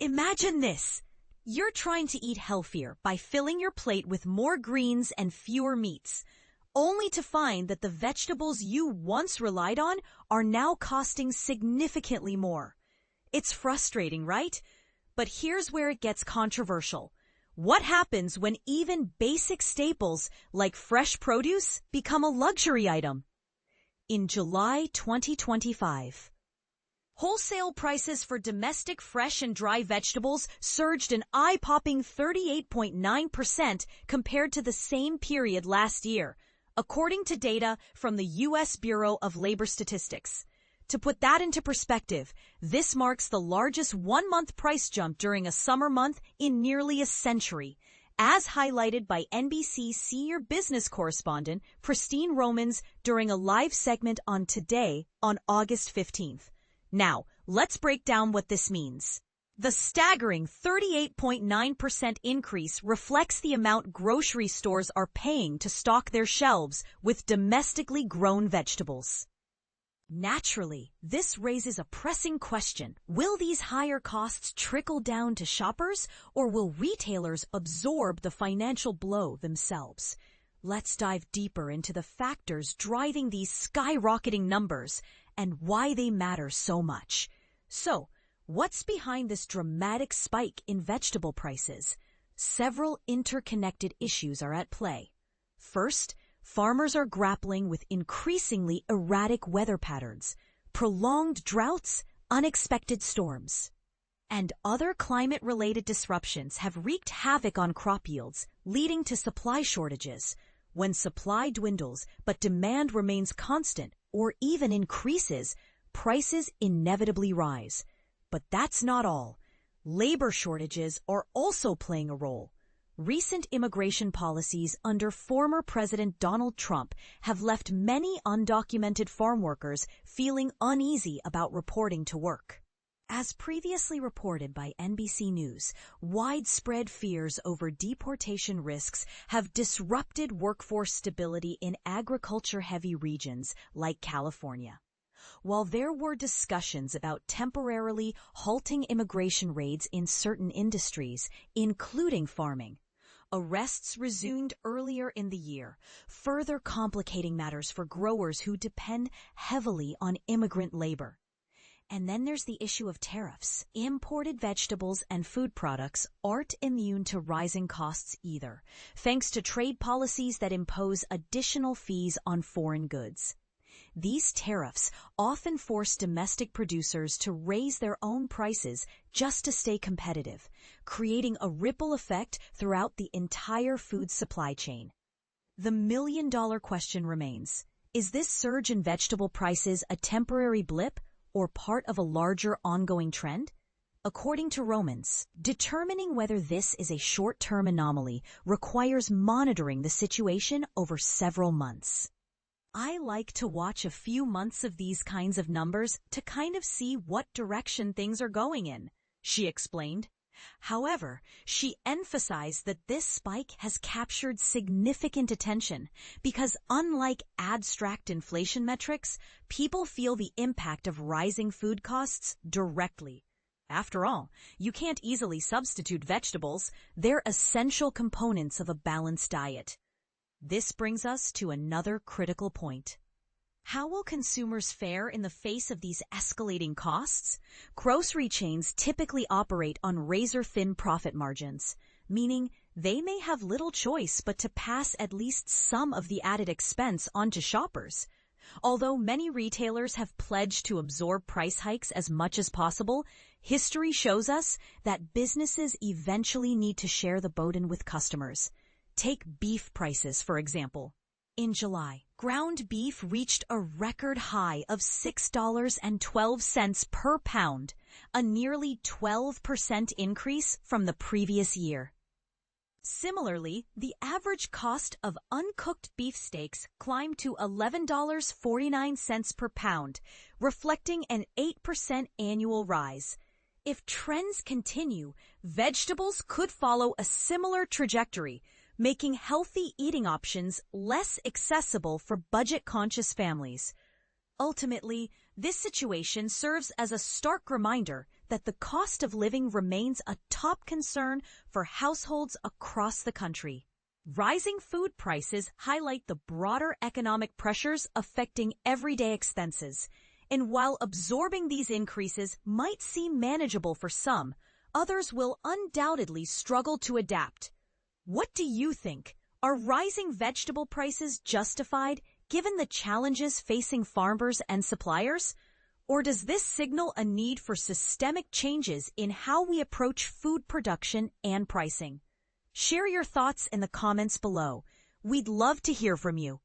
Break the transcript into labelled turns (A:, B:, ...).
A: Imagine this. You're trying to eat healthier by filling your plate with more greens and fewer meats, only to find that the vegetables you once relied on are now costing significantly more. It's frustrating, right? But here's where it gets controversial. What happens when even basic staples like fresh produce become a luxury item? In July 2025, wholesale prices for domestic fresh and dry vegetables surged an eye-popping 38.9% compared to the same period last year, according to data from the U.S. Bureau of Labor Statistics. To put that into perspective, this marks the largest one-month price jump during a summer month in nearly a century, as highlighted by NBC senior business correspondent Christine Romans during a live segment on Today on August 15th. Now, let's break down what this means. The staggering 38.9% increase reflects the amount grocery stores are paying to stock their shelves with domestically grown vegetables. Naturally, this raises a pressing question. Will these higher costs trickle down to shoppers, or will retailers absorb the financial blow themselves? Let's dive deeper into the factors driving these skyrocketing numbers and why they matter so much. So, what's behind this dramatic spike in vegetable prices? Several interconnected issues are at play. First, farmers are grappling with increasingly erratic weather patterns, prolonged droughts, unexpected storms, and other climate-related disruptions have wreaked havoc on crop yields, leading to supply shortages. When supply dwindles but demand remains constant or even increases, prices inevitably rise. But that's not all. Labor shortages are also playing a role. Recent immigration policies under former President Donald Trump have left many undocumented farm workers feeling uneasy about reporting to work. As previously reported by NBC News, widespread fears over deportation risks have disrupted workforce stability in agriculture-heavy regions like California. While there were discussions about temporarily halting immigration raids in certain industries, including farming, arrests resumed earlier in the year, further complicating matters for growers who depend heavily on immigrant labor. And then there's the issue of tariffs. Imported vegetables and food products aren't immune to rising costs either, thanks to trade policies that impose additional fees on foreign goods. These tariffs often force domestic producers to raise their own prices just to stay competitive, creating a ripple effect throughout the entire food supply chain. The million-dollar question remains, is this surge in vegetable prices a temporary blip or part of a larger ongoing trend? According to Romans, determining whether this is a short-term anomaly requires monitoring the situation over several months. I like to watch a few months of these kinds of numbers to kind of see what direction things are going in, she explained. However, she emphasized that this spike has captured significant attention because unlike abstract inflation metrics, people feel the impact of rising food costs directly. After all, you can't easily substitute vegetables. They're essential components of a balanced diet. This brings us to another critical point. How will consumers fare in the face of these escalating costs? Grocery chains typically operate on razor-thin profit margins, meaning they may have little choice but to pass at least some of the added expense onto shoppers. Although many retailers have pledged to absorb price hikes as much as possible, history shows us that businesses eventually need to share the burden with customers. Take beef prices, for example. In July, ground beef reached a record high of $6.12 per pound, a nearly 12% increase from the previous year. Similarly, the average cost of uncooked beef steaks climbed to $11.49 per pound, reflecting an 8% annual rise. If trends continue, vegetables could follow a similar trajectory, making healthy eating options less accessible for budget-conscious families. Ultimately, this situation serves as a stark reminder that the cost of living remains a top concern for households across the country. Rising food prices highlight the broader economic pressures affecting everyday expenses. And while absorbing these increases might seem manageable for some, others will undoubtedly struggle to adapt. What do you think? Are rising vegetable prices justified given the challenges facing farmers and suppliers? Or does this signal a need for systemic changes in how we approach food production and pricing? Share your thoughts in the comments below. We'd love to hear from you.